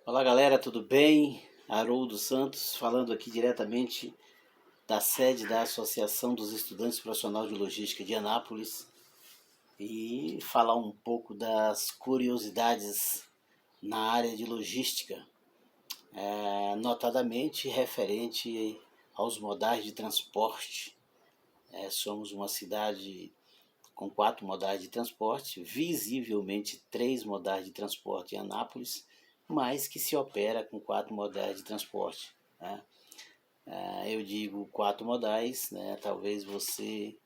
Olá galera, tudo bem? Haroldo Santos falando aqui diretamente da sede da Associação dos Estudantes Profissionais de Logística de Anápolis e falar um pouco das curiosidades na área de logística, notadamente referente aos modais de transporte. Somos uma cidade com 4 modais de transporte, visivelmente 3 modais de transporte em Anápolis, mas que se opera com 4 modais de transporte, né? Eu digo 4 modais, né? Talvez você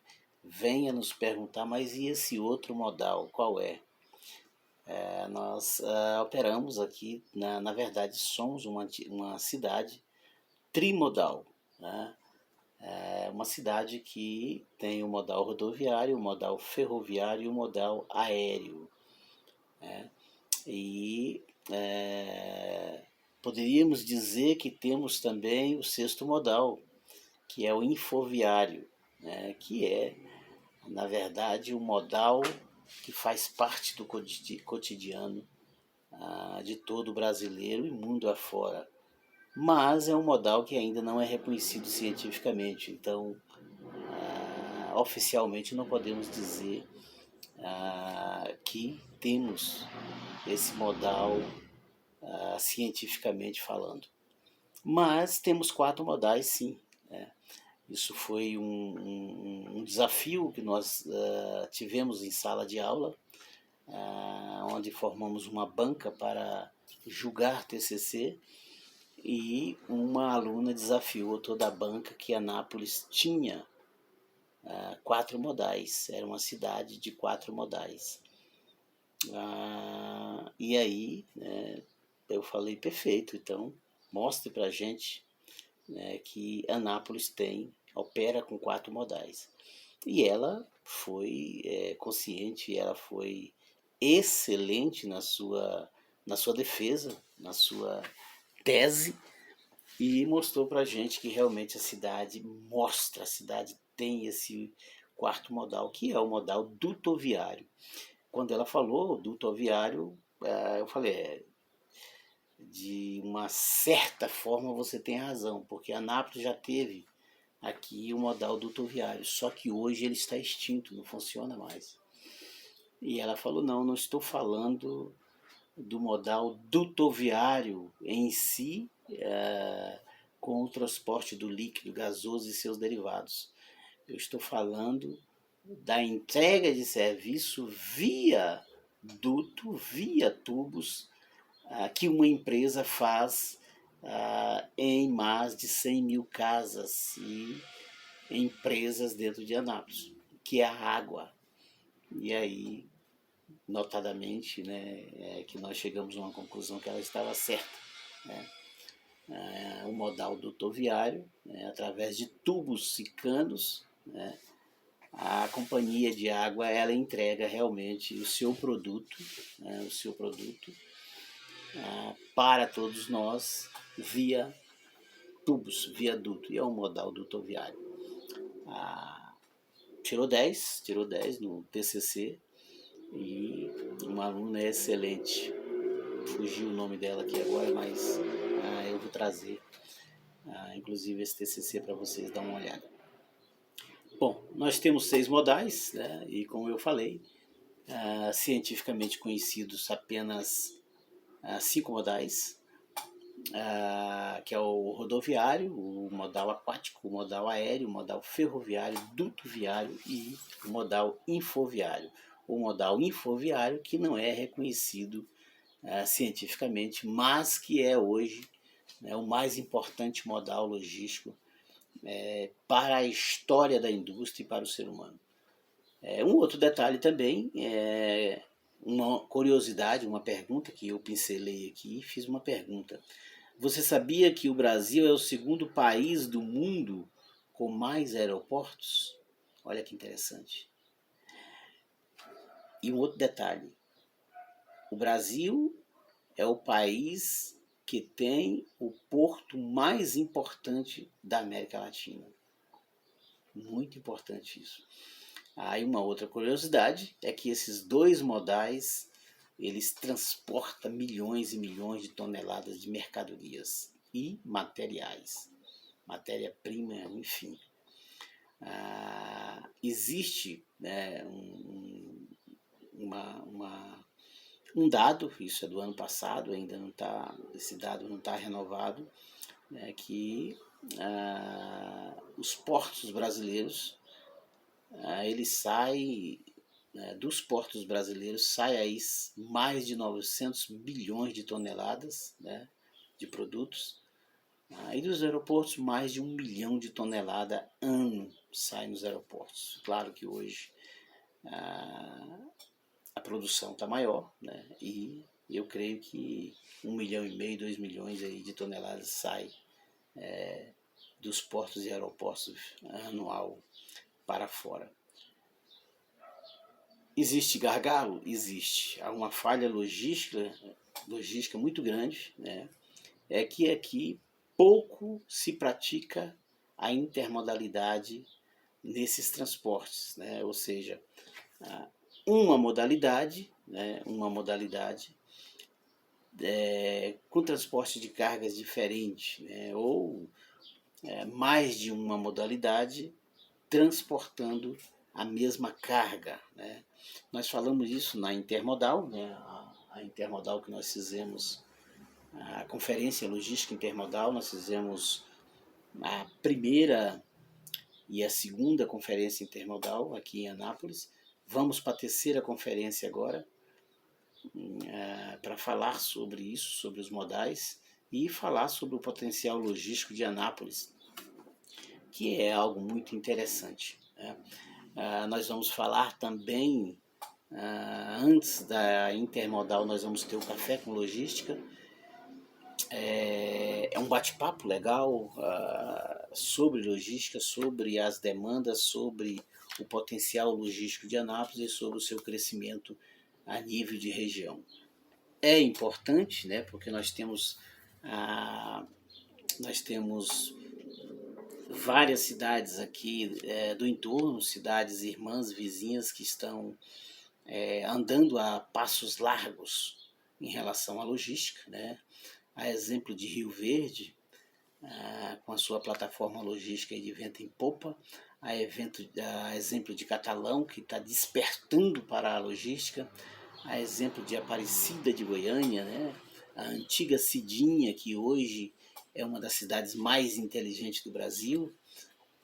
venha nos perguntar, mas e esse outro modal, qual é? Nós operamos aqui, na verdade somos uma cidade trimodal, né? É uma cidade que tem o modal rodoviário, o modal ferroviário e o modal aéreo, né? E poderíamos dizer que temos também o sexto modal, que é o infoviário, né? Que é, na verdade, o modal que faz parte do cotidiano de todo brasileiro e mundo afora. Mas é um modal que ainda não é reconhecido cientificamente, então oficialmente não podemos dizer que temos esse modal cientificamente falando. Mas temos 4 modais sim, né? Isso foi um desafio que nós tivemos em sala de aula, onde formamos uma banca para julgar TCC, e uma aluna desafiou toda a banca que Anápolis tinha 4 modais, era uma cidade de 4 modais. E aí, eu falei, perfeito, então mostre para a gente, né, que Anápolis opera com 4 modais. E ela foi consciente, ela foi excelente na sua defesa, na sua tese, e mostrou para a gente que realmente a cidade tem esse quarto modal, que é o modal dutoviário. Quando ela falou dutoviário, eu falei, de uma certa forma você tem razão, porque Anápolis já teve aqui o modal dutoviário, só que hoje ele está extinto, não funciona mais. E ela falou, não estou falando do modal dutoviário em si, com o transporte do líquido gasoso e seus derivados. Eu estou falando da entrega de serviço via duto, via tubos, que uma empresa faz em mais de 100 mil casas e empresas dentro de Anápolis, que é a água. E aí, notadamente, né, que nós chegamos a uma conclusão que ela estava certa, né? O modal dutoviário, né, através de tubos e canos, né, a companhia de água ela entrega realmente o seu produto, né, para todos nós via tubos, via duto, e é um modal dutoviário. Tirou 10 no TCC, e uma aluna excelente. Fugiu o nome dela aqui agora, mas eu vou trazer inclusive esse TCC para vocês dar uma olhada. Bom, nós temos 6 modais, né? E como eu falei, cientificamente conhecidos apenas 5 modais, que é o rodoviário, o modal aquático, o modal aéreo, o modal ferroviário, dutoviário e o modal infoviário. O modal infoviário que não é reconhecido cientificamente, mas que é hoje, né, o mais importante modal logístico para a história da indústria e para o ser humano. Um outro detalhe também, uma curiosidade, uma pergunta que eu pincelei aqui, fiz uma pergunta. Você sabia que o Brasil é o segundo país do mundo com mais aeroportos? Olha que interessante. E um outro detalhe, o Brasil é o país que tem o porto mais importante da América Latina. Muito importante isso. Aí uma outra curiosidade é que esses 2 modais eles transportam milhões e milhões de toneladas de mercadorias e materiais, matéria-prima, enfim. Existe, né, um dado, isso é do ano passado, ainda não está, esse dado não está renovado, né, que os portos brasileiros, eles saem, dos portos brasileiros sai aí mais de 900 bilhões de toneladas, né, de produtos, e dos aeroportos mais de 1 milhão de toneladas ano sai nos aeroportos. Claro que hoje a produção está maior, né, e eu creio que 1,5 milhão, 2 milhões aí de toneladas sai dos portos e aeroportos anual para fora. Existe gargalo? Existe. Há uma falha logística muito grande, né? É que aqui pouco se pratica a intermodalidade nesses transportes, né? Ou seja, uma modalidade com transporte de cargas diferentes, né? Ou mais de uma modalidade transportando a mesma carga, né? Nós falamos isso na Intermodal, né? A Intermodal que nós fizemos, a Conferência Logística Intermodal, nós fizemos a primeira e a segunda Conferência Intermodal aqui em Anápolis. Vamos para a terceira conferência agora, para falar sobre isso, sobre os modais e falar sobre o potencial logístico de Anápolis, que é algo muito interessante, né? Nós vamos falar também, antes da Intermodal, nós vamos ter o Café com Logística. É um bate-papo legal sobre logística, sobre as demandas, sobre o potencial logístico de Anápolis e sobre o seu crescimento a nível de região. É importante, né, porque nós temos várias cidades aqui do entorno, cidades irmãs, vizinhas, que estão andando a passos largos em relação à logística, né? A exemplo de Rio Verde, com a sua plataforma logística de vento em popa, a exemplo de Catalão, que está despertando para a logística, a exemplo de Aparecida de Goiânia, né? A antiga Cidinha, que hoje é uma das cidades mais inteligentes do Brasil.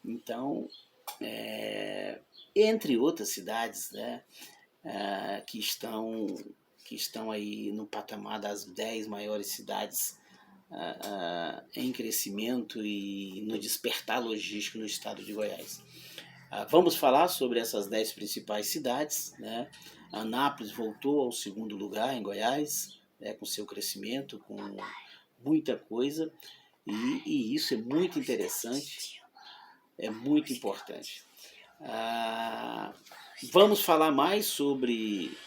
Então, entre outras cidades, né, que estão aí no patamar das 10 maiores cidades em crescimento e no despertar logístico no estado de Goiás. Vamos falar sobre essas 10 principais cidades, né? Anápolis voltou ao segundo lugar em Goiás, né, com seu crescimento, com muita coisa, e isso é muito interessante, é muito importante. Vamos falar mais sobre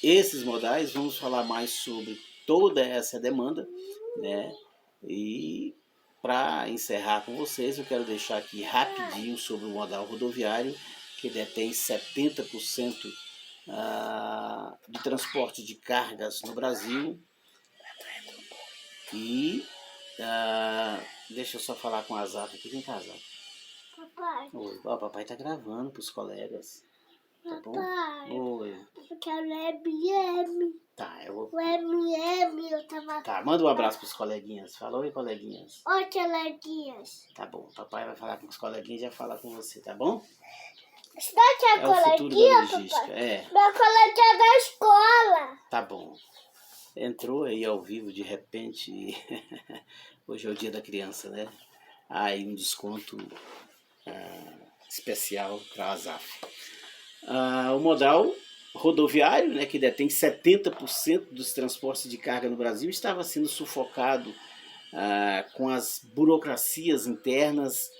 esses modais, vamos falar mais sobre toda essa demanda, né? E para encerrar com vocês, eu quero deixar aqui rapidinho sobre o modal rodoviário, que detém 70% do transporte de cargas no Brasil. E deixa eu só falar com a Azaf aqui. Vem cá, Azaf. Papai. Oi. Papai tá gravando para os colegas. Tá bom? Papai. Oi. Eu quero MM. Tá, eu vou... O MM eu tava... Tá, manda um abraço pros coleguinhas. Fala, oi, coleguinhas. Oi, coleguinhas. Tá bom, papai vai falar com os coleguinhas e já fala com você, tá bom? Está aqui a É o futuro da coleguinha, logística, papai? é. Minha coleguinha da escola. Tá bom. Entrou aí ao vivo de repente. Hoje é o dia da criança, né? Aí um desconto especial para a Azaf. O modal rodoviário, né, que detém 70% dos transportes de carga no Brasil, estava sendo sufocado com as burocracias internas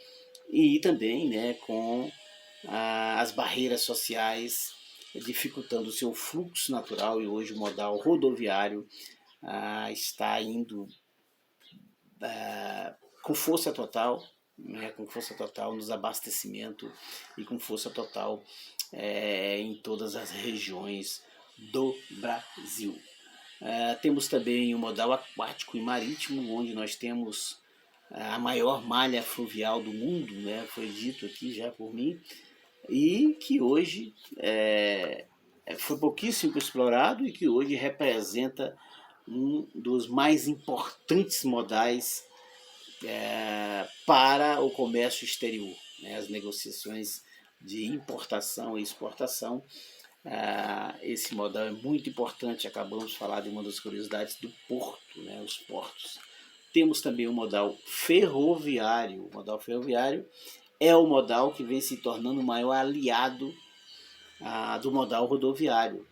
e também, né, com as barreiras sociais, dificultando o seu fluxo natural. E hoje o modal rodoviário está indo com força total, né, com força total nos abastecimentos e com força total em todas as regiões do Brasil. Temos também o modal aquático e marítimo, onde nós temos a maior malha fluvial do mundo, né? Foi dito aqui já por mim, e que hoje foi pouquíssimo explorado e que hoje representa um dos mais importantes modais para o comércio exterior, né? As negociações de importação e exportação. Esse modal é muito importante. Acabamos de falar de uma das curiosidades do porto, né? Os portos. Temos também o modal ferroviário. O modal ferroviário é o modal que vem se tornando o maior aliado do modal rodoviário.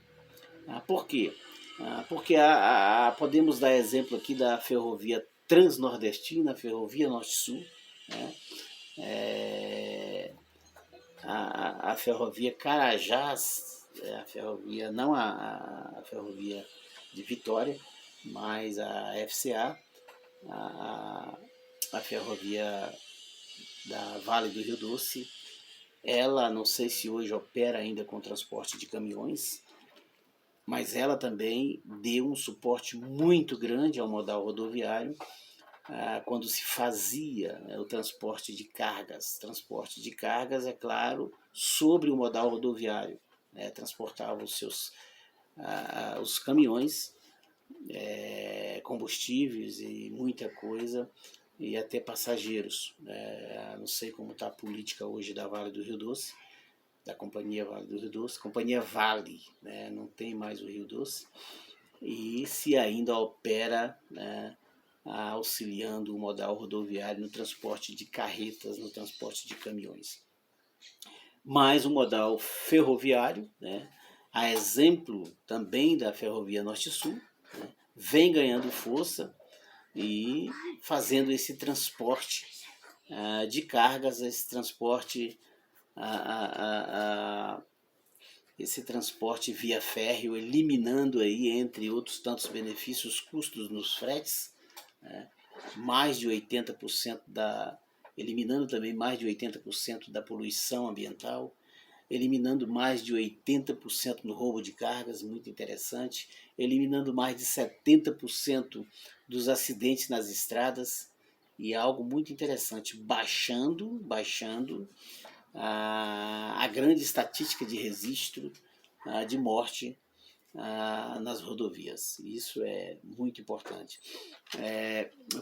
Por quê? Porque podemos dar exemplo aqui da ferrovia transnordestina, a ferrovia norte-sul, né? A ferrovia Carajás, a ferrovia, não a ferrovia de Vitória, mas a FCA, a ferrovia da Vale do Rio Doce. Ela, não sei se hoje opera ainda com transporte de caminhões, mas ela também deu um suporte muito grande ao modal rodoviário quando se fazia, né, o transporte de cargas. Transporte de cargas, é claro, sobre o modal rodoviário, né, transportava os caminhões, combustíveis e muita coisa, e até passageiros. Não sei como está a política hoje da Vale do Rio Doce, da Companhia Vale do Rio Doce, Companhia Vale, né, não tem mais o Rio Doce, e se ainda opera, né, auxiliando o modal rodoviário no transporte de carretas, no transporte de caminhões. Mas o modal ferroviário, né, a exemplo também da Ferrovia Norte-Sul, né, vem ganhando força e fazendo esse transporte de cargas, esse transporte via férreo, eliminando aí, entre outros tantos benefícios, custos nos fretes, né? Mais de 80% eliminando também mais de 80% da poluição ambiental, eliminando mais de 80% no roubo de cargas, muito interessante, eliminando mais de 70% dos acidentes nas estradas, e algo muito interessante, baixando a grande estatística de registro de morte nas rodovias. Isso é muito importante.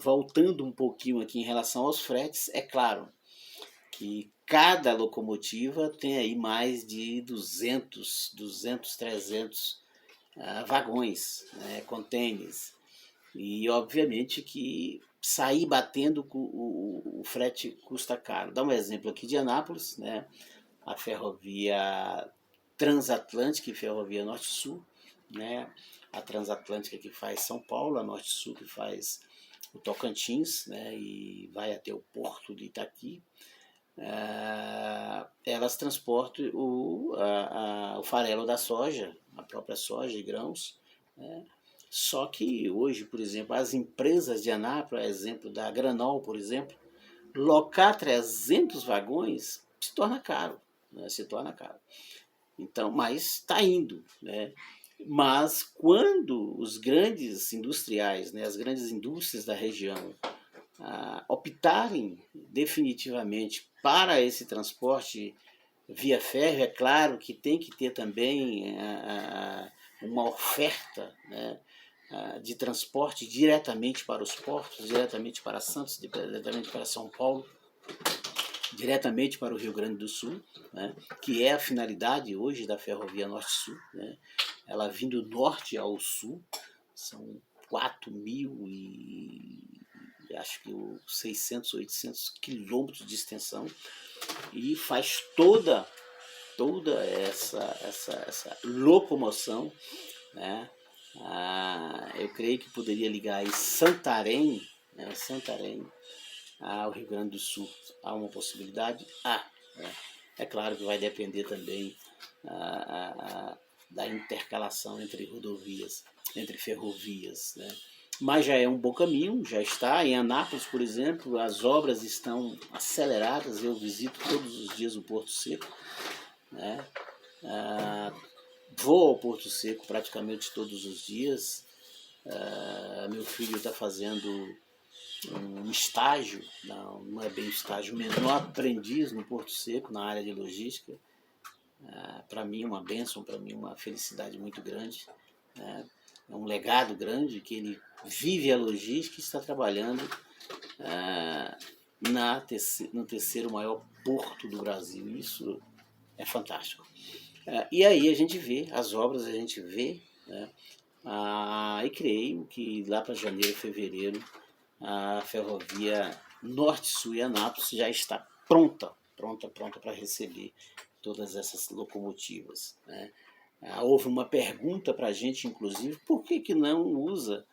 Voltando um pouquinho aqui em relação aos fretes, é claro que cada locomotiva tem aí mais de 200, 300 vagões, né, containers. E obviamente que sair batendo o frete custa caro. Dá um exemplo aqui de Anápolis, né, a ferrovia transatlântica e ferrovia norte-sul, né, a transatlântica que faz São Paulo, a norte-sul que faz o Tocantins, né, e vai até o porto de Itaqui. Elas transportam o farelo da soja, a própria soja e grãos, né? Só que hoje, por exemplo, as empresas de Anápolis, exemplo da Granol, por exemplo, locar 300 vagões se torna caro, né? Se torna caro. Então, mas está indo, né? Mas quando os grandes industriais, né, as grandes indústrias da região optarem definitivamente para esse transporte via férreo, é claro que tem que ter também uma oferta, né, de transporte diretamente para os portos, diretamente para Santos, diretamente para São Paulo, diretamente para o Rio Grande do Sul, né, que é a finalidade hoje da Ferrovia Norte-Sul, né, ela vindo do norte ao sul, são 4.000 acho que 600, 800 quilômetros de extensão, e faz toda essa locomoção, né? Eu creio que poderia ligar aí Santarém, né? Santarém ao Rio Grande do Sul. Há uma possibilidade? Né? É claro que vai depender também da intercalação entre rodovias, entre ferrovias, né? Mas já é um bom caminho, já está. Em Anápolis, por exemplo, as obras estão aceleradas, eu visito todos os dias o Porto Seco, né? Vou ao Porto Seco praticamente todos os dias. Meu filho está fazendo um estágio, não é bem estágio, menor aprendiz no Porto Seco, na área de logística. Para mim, uma bênção, para mim, uma felicidade muito grande. É um legado grande que ele vive a logística e está trabalhando no terceiro maior porto do Brasil. Isso é fantástico. E aí a gente vê as obras, a gente vê, né? E creio que lá para janeiro, fevereiro, a ferrovia Norte-Sul e Anápolis já está pronta para receber todas essas locomotivas, né? Houve uma pergunta para a gente, inclusive, por que não usa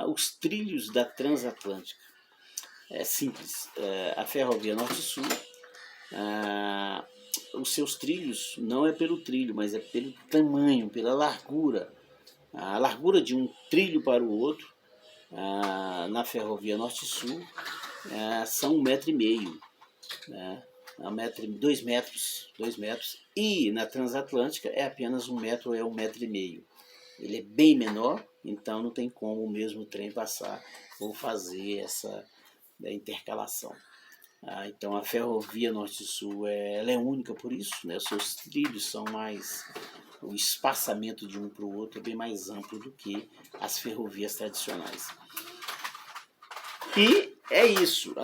os trilhos da Transatlântica? É simples, a ferrovia Norte-Sul, os seus trilhos não é pelo trilho, mas é pelo tamanho, pela largura. A largura de um trilho para o outro, na ferrovia Norte-Sul, são 1,5 m, né? 2 metros, e na Transatlântica é apenas 1 metro, é 1,5 m. Ele é bem menor, então não tem como o mesmo trem passar ou fazer essa intercalação. Então a ferrovia Norte-Sul ela é única por isso, né? Os seus trilhos são mais... O espaçamento de um para o outro é bem mais amplo do que as ferrovias tradicionais. E é isso.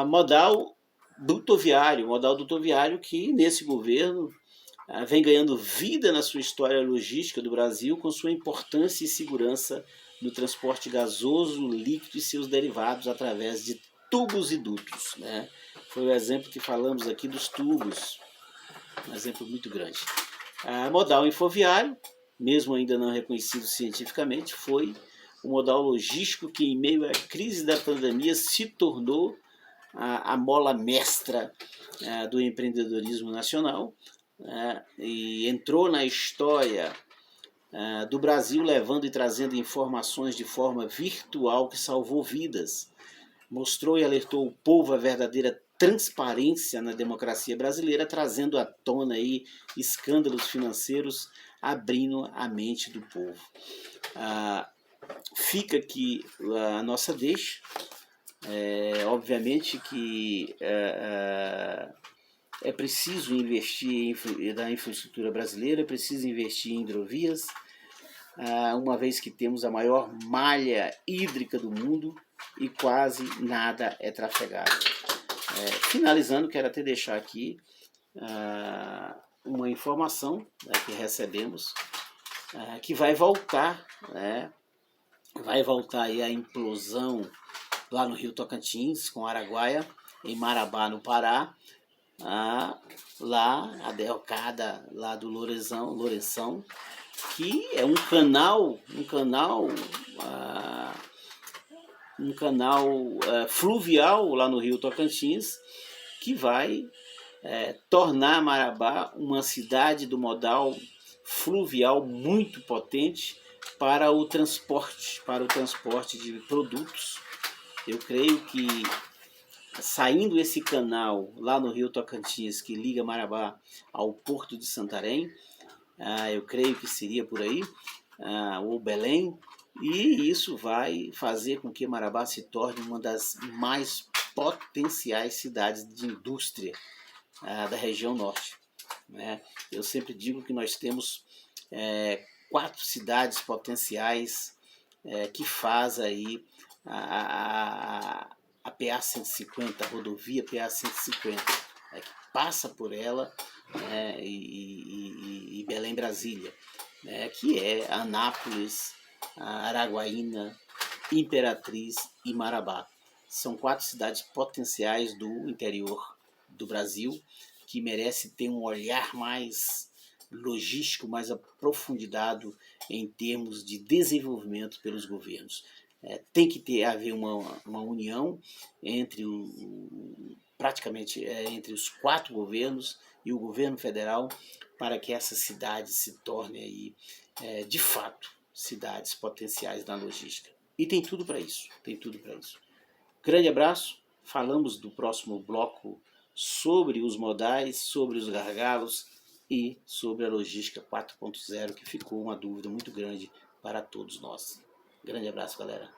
Modal dutoviário que nesse governo vem ganhando vida na sua história logística do Brasil com sua importância e segurança no transporte gasoso, líquido e seus derivados através de tubos e dutos, né? Foi o exemplo que falamos aqui dos tubos, um exemplo muito grande. Modal infoviário, mesmo ainda não reconhecido cientificamente, foi o modal logístico que, em meio à crise da pandemia, se tornou a mola mestra do empreendedorismo nacional, e entrou na história do Brasil, levando e trazendo informações de forma virtual que salvou vidas. Mostrou e alertou o povo a verdadeira transparência na democracia brasileira, trazendo à tona aí escândalos financeiros, abrindo a mente do povo. Fica aqui a nossa deixa. Obviamente que é preciso investir na infraestrutura brasileira, é preciso investir em hidrovias, uma vez que temos a maior malha hídrica do mundo e quase nada é trafegado. Finalizando, quero até deixar aqui uma informação, né, que recebemos, que vai voltar, né, vai voltar aí a implosão lá no Rio Tocantins, com Araguaia, em Marabá, no Pará, lá a derrocada lá do Lourenção, que é um canal fluvial lá no Rio Tocantins, que vai tornar Marabá uma cidade do modal fluvial muito potente para o transporte de produtos. Eu creio que saindo esse canal lá no Rio Tocantins, que liga Marabá ao Porto de Santarém, eu creio que seria por aí, ou Belém, e isso vai fazer com que Marabá se torne uma das mais potenciais cidades de indústria da região norte, né? Eu sempre digo que nós temos 4 cidades potenciais que faz aí a PA 150, a rodovia PA 150, que passa por ela, e Belém-Brasília, que é Anápolis, Araguaína, Imperatriz e Marabá. São 4 cidades potenciais do interior do Brasil que merece ter um olhar mais logístico, mais aprofundado em termos de desenvolvimento pelos governos. Tem que haver uma união entre praticamente entre os 4 governos e o governo federal para que essas cidades se tornem aí, de fato, cidades potenciais na logística. E tem tudo para isso, Grande abraço, falamos do próximo bloco sobre os modais, sobre os gargalos e sobre a logística 4.0, que ficou uma dúvida muito grande para todos nós. Grande abraço, galera.